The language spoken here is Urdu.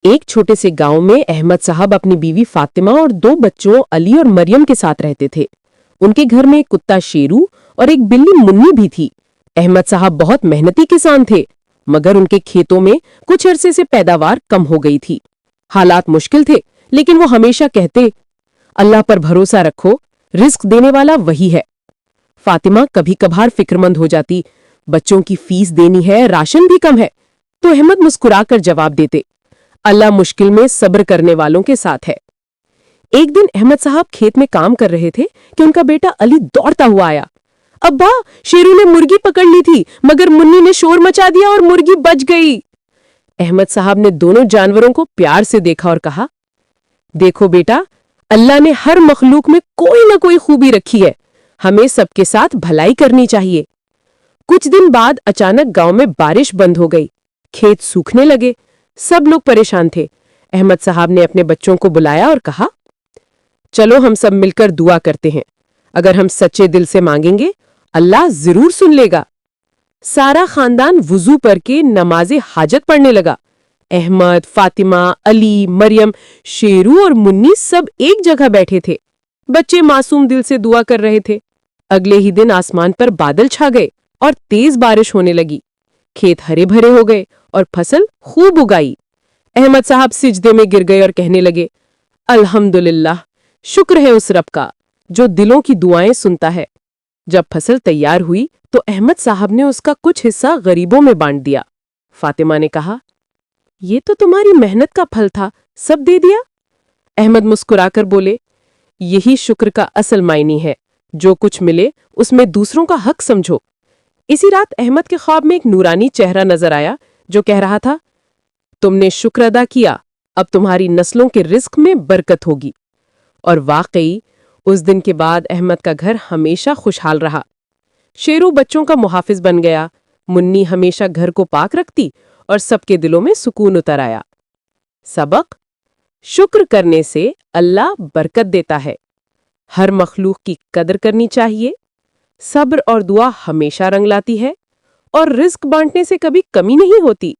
ایک چھوٹے سے گاؤں میں احمد صاحب اپنی بیوی فاطمہ اور 2 بچوں علی اور مریم کے ساتھ رہتے تھے۔ ان کے گھر میں ایک کتا شیرو اور ایک بلی منی بھی تھی۔ احمد صاحب بہت محنتی کسان تھے، مگر ان کے کھیتوں میں کچھ عرصے سے پیداوار کم ہو گئی تھی۔ حالات مشکل تھے، لیکن وہ ہمیشہ کہتے، اللہ پر بھروسہ رکھو، رزق دینے والا وہی ہے۔ فاطمہ کبھی کبھار فکر مند ہو جاتی، بچوں کی فیس دینی ہے، راشن بھی کم ہے، تو احمد مسکرا کر جواب دیتے، اللہ مشکل میں صبر کرنے والوں کے ساتھ ہے۔ ایک دن احمد صاحب کھیت میں کام کر رہے تھے کہ ان کا بیٹا علی دوڑتا ہوا آیا۔ ابا، شیرو نے مرغی پکڑ لی تھی، مگر منی نے شور مچا دیا اور مرغی بچ گئی۔ احمد صاحب نے دونوں جانوروں کو پیار سے دیکھا اور کہا، دیکھو بیٹا، اللہ نے ہر مخلوق میں کوئی نہ کوئی خوبی رکھی ہے، ہمیں سب کے ساتھ بھلائی کرنی چاہیے۔ کچھ دن بعد اچانک گاؤں میں بارش بند ہو گئی، کھیت سوکھنے لگے، سب لوگ پریشان تھے۔ احمد صاحب نے اپنے بچوں کو بلایا اور کہا، چلو ہم سب مل کر دعا کرتے ہیں، اگر ہم سچے دل سے مانگیں گے اللہ ضرور سن لے گا۔ سارا خاندان وضو پر کے نماز حاجت پڑھنے لگا۔ احمد، فاطمہ، علی، مریم، شیرو اور منی سب ایک جگہ بیٹھے تھے۔ بچے معصوم دل سے دعا کر رہے تھے۔ اگلے ہی دن آسمان پر بادل چھا گئے اور تیز بارش ہونے لگی۔ کھیت ہرے بھرے ہو گئے اور فصل خوب اگائی۔ احمد صاحب سجدے میں گر گئے اور کہنے لگے، الحمدللہ، شکر ہے اس رب کا جو دلوں کی دعائیں سنتا ہے۔ جب فصل تیار ہوئی تو احمد صاحب نے اس کا کچھ حصہ غریبوں میں بانٹ دیا۔ فاطمہ نے کہا، یہ تو تمہاری محنت کا پھل تھا، سب دے دیا؟ احمد مسکرا کر بولے، یہی شکر کا اصل معنی ہے، جو کچھ ملے اس میں دوسروں کا حق سمجھو۔ اسی رات احمد کے خواب میں ایک نورانی چہرہ نظر آیا جو کہہ رہا تھا، تم نے شکر ادا کیا، اب تمہاری نسلوں کے رزق میں برکت ہوگی۔ اور واقعی اس دن کے بعد احمد کا گھر ہمیشہ خوشحال رہا۔ شیرو بچوں کا محافظ بن گیا، منی ہمیشہ گھر کو پاک رکھتی اور سب کے دلوں میں سکون اتر آیا۔ سبق: شکر کرنے سے اللہ برکت دیتا ہے، ہر مخلوق کی قدر کرنی چاہیے، صبر اور دعا ہمیشہ رنگ لاتی ہے، اور رزق بانٹنے سے کبھی کمی نہیں ہوتی۔